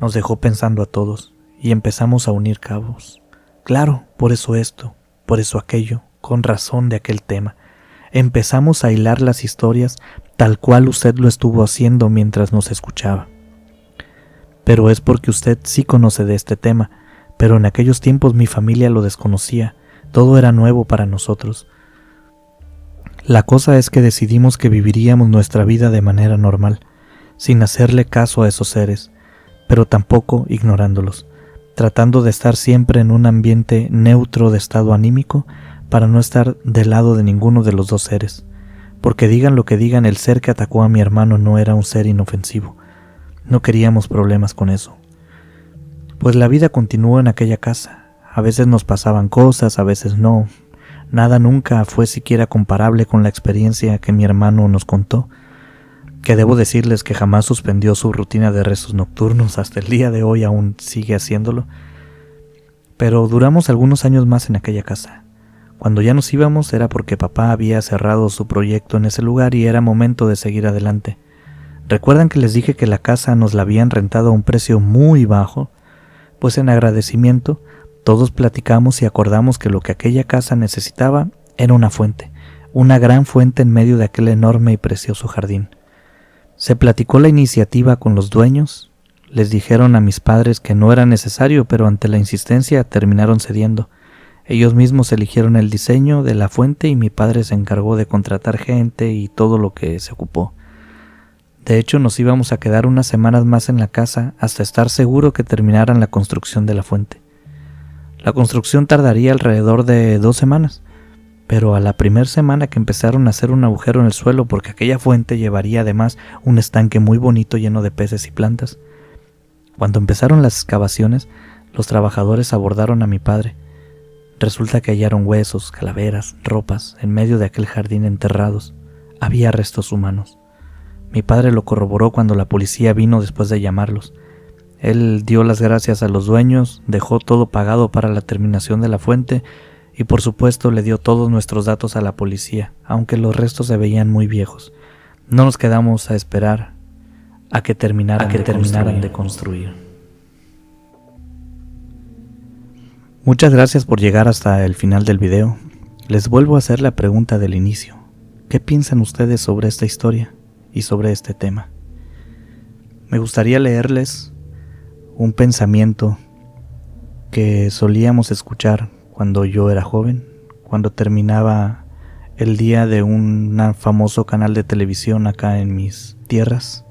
Nos dejó pensando a todos y empezamos a unir cabos. Claro, por eso esto, por eso aquello, con razón de aquel tema. Empezamos a hilar las historias tal cual usted lo estuvo haciendo mientras nos escuchaba. Pero es porque usted sí conoce de este tema, pero en aquellos tiempos mi familia lo desconocía, todo era nuevo para nosotros. La cosa es que decidimos que viviríamos nuestra vida de manera normal, sin hacerle caso a esos seres, pero tampoco ignorándolos, tratando de estar siempre en un ambiente neutro de estado anímico para no estar del lado de ninguno de los dos seres, porque digan lo que digan, el ser que atacó a mi hermano no era un ser inofensivo. No queríamos problemas con eso. Pues la vida continuó en aquella casa. A veces nos pasaban cosas, a veces no. Nada nunca fue siquiera comparable con la experiencia que mi hermano nos contó, que debo decirles que jamás suspendió su rutina de rezos nocturnos, hasta el día de hoy aún sigue haciéndolo. Pero duramos algunos años más en aquella casa. Cuando ya nos íbamos era porque papá había cerrado su proyecto en ese lugar y era momento de seguir adelante. ¿Recuerdan que les dije que la casa nos la habían rentado a un precio muy bajo? Pues en agradecimiento, todos platicamos y acordamos que lo que aquella casa necesitaba era una fuente, una gran fuente en medio de aquel enorme y precioso jardín. Se platicó la iniciativa con los dueños, les dijeron a mis padres que no era necesario, pero ante la insistencia terminaron cediendo. Ellos mismos eligieron el diseño de la fuente y mi padre se encargó de contratar gente y todo lo que se ocupó. De hecho, nos íbamos a quedar unas semanas más en la casa hasta estar seguro que terminaran la construcción de la fuente. La construcción tardaría alrededor de 2 semanas, pero a la primera semana que empezaron a hacer un agujero en el suelo porque aquella fuente llevaría además un estanque muy bonito lleno de peces y plantas. Cuando empezaron las excavaciones, los trabajadores abordaron a mi padre. Resulta que hallaron huesos, calaveras, ropas en medio de aquel jardín enterrados. Había restos humanos. Mi padre lo corroboró cuando la policía vino después de llamarlos. Él dio las gracias a los dueños, dejó todo pagado para la terminación de la fuente y por supuesto le dio todos nuestros datos a la policía, aunque los restos se veían muy viejos. No nos quedamos a esperar a que terminaran de construir. Muchas gracias por llegar hasta el final del video. Les vuelvo a hacer la pregunta del inicio. ¿Qué piensan ustedes sobre esta historia y sobre este tema? Me gustaría leerles un pensamiento que solíamos escuchar cuando yo era joven, cuando terminaba el día de un famoso canal de televisión acá en mis tierras.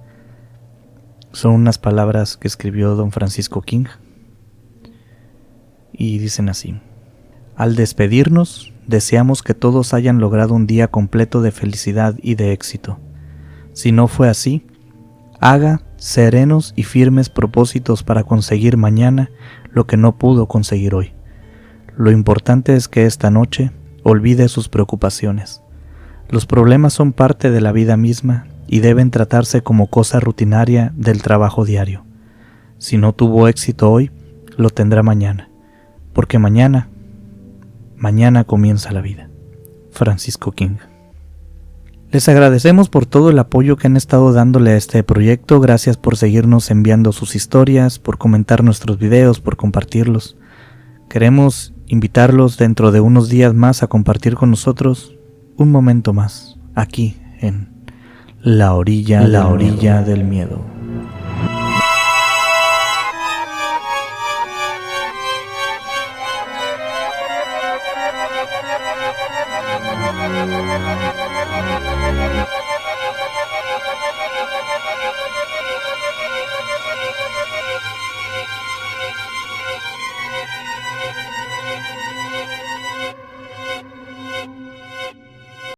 Son unas palabras que escribió don Francisco King y dicen así: al despedirnos, deseamos que todos hayan logrado un día completo de felicidad y de éxito. Si no fue así, haga serenos y firmes propósitos para conseguir mañana lo que no pudo conseguir hoy. Lo importante es que esta noche olvide sus preocupaciones. Los problemas son parte de la vida misma y deben tratarse como cosa rutinaria del trabajo diario. Si no tuvo éxito hoy, lo tendrá mañana, porque mañana comienza la vida. Francisco King. Les agradecemos por todo el apoyo que han estado dándole a este proyecto. Gracias por seguirnos enviando sus historias, por comentar nuestros videos, por compartirlos. Queremos invitarlos dentro de unos días más a compartir con nosotros un momento más, aquí en La Orilla del Miedo.